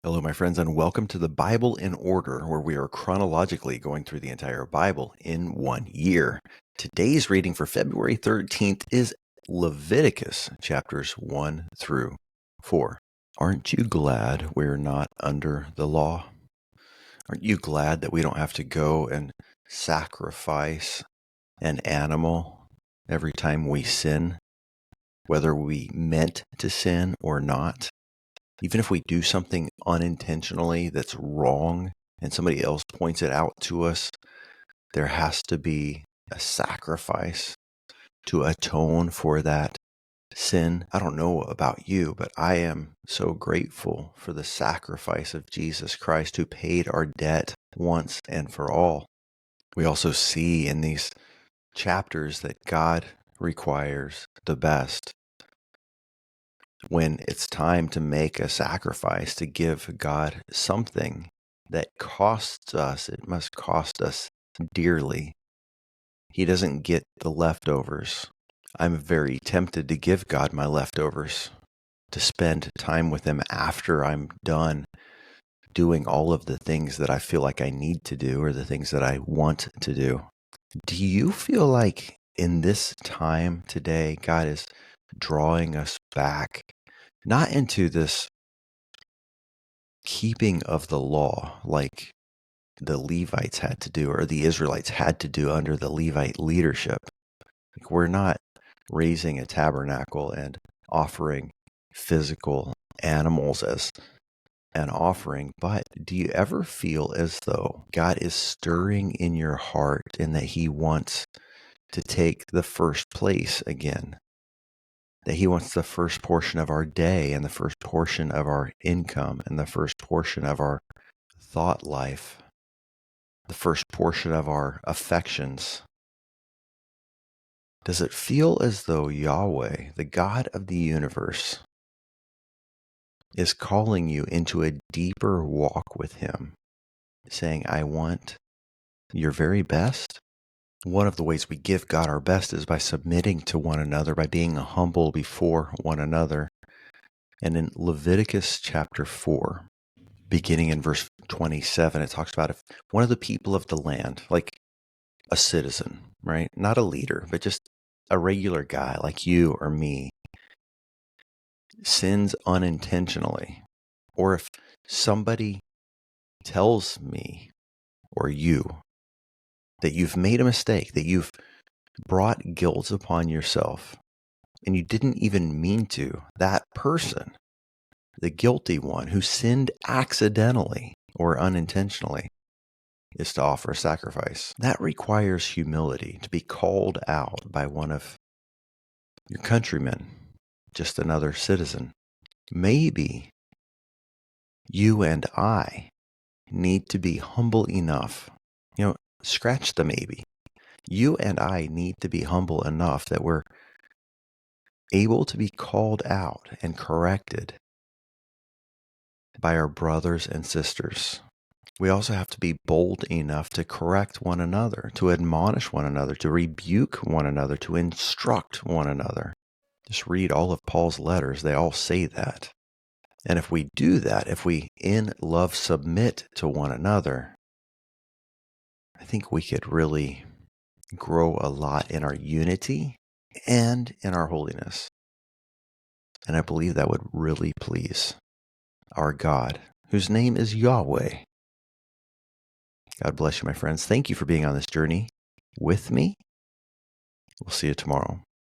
Hello, my friends, and welcome to the Bible in Order, where we are chronologically going through the entire Bible in 1 year. Today's reading for February 13th is Leviticus chapters 1 through 4. Aren't you glad we're not under the law? Aren't you glad that we don't have to go and sacrifice an animal every time we sin, whether we meant to sin or not? Even if we do something unintentionally that's wrong and somebody else points it out to us, there has to be a sacrifice to atone for that sin. I don't know about you, but I am so grateful for the sacrifice of Jesus Christ who paid our debt once and for all. We also see in these chapters that God requires the best. When it's time to make a sacrifice, to give God something that costs us, it must cost us dearly. He doesn't get the leftovers. I'm very tempted to give God my leftovers, to spend time with Him after I'm done doing all of the things that I feel like I need to do or the things that I want to do. Do you feel like in this time today, God is drawing us back? Not into this keeping of the law like the Levites had to do or the Israelites had to do under the Levite leadership. Like, we're not raising a tabernacle and offering physical animals as an offering, but do you ever feel as though God is stirring in your heart and that He wants to take the first place again? That He wants the first portion of our day and the first portion of our income and the first portion of our thought life, the first portion of our affections. Does it feel as though Yahweh, the God of the universe, is calling you into a deeper walk with Him, saying, I want your very best? One of the ways we give God our best is by submitting to one another, by being humble before one another. And in Leviticus chapter 4, beginning in verse 27, it talks about if one of the people of the land, like a citizen, right? Not a leader, but just a regular guy like you or me, sins unintentionally, or if somebody tells me or you that you've made a mistake, that you've brought guilt upon yourself, and you didn't even mean to, that person, the guilty one who sinned accidentally or unintentionally, is to offer a sacrifice. That requires humility, to be called out by one of your countrymen, just another citizen. Maybe you and I need to be humble enough, scratch the maybe. You and I need to be humble enough that we're able to be called out and corrected by our brothers and sisters. We also have to be bold enough to correct one another, to admonish one another, to rebuke one another, to instruct one another. Just read all of Paul's letters. They all say that. And if we do that, if we in love submit to one another, I think we could really grow a lot in our unity and in our holiness. And I believe that would really please our God, whose name is Yahweh. God bless you, my friends. Thank you for being on this journey with me. We'll see you tomorrow.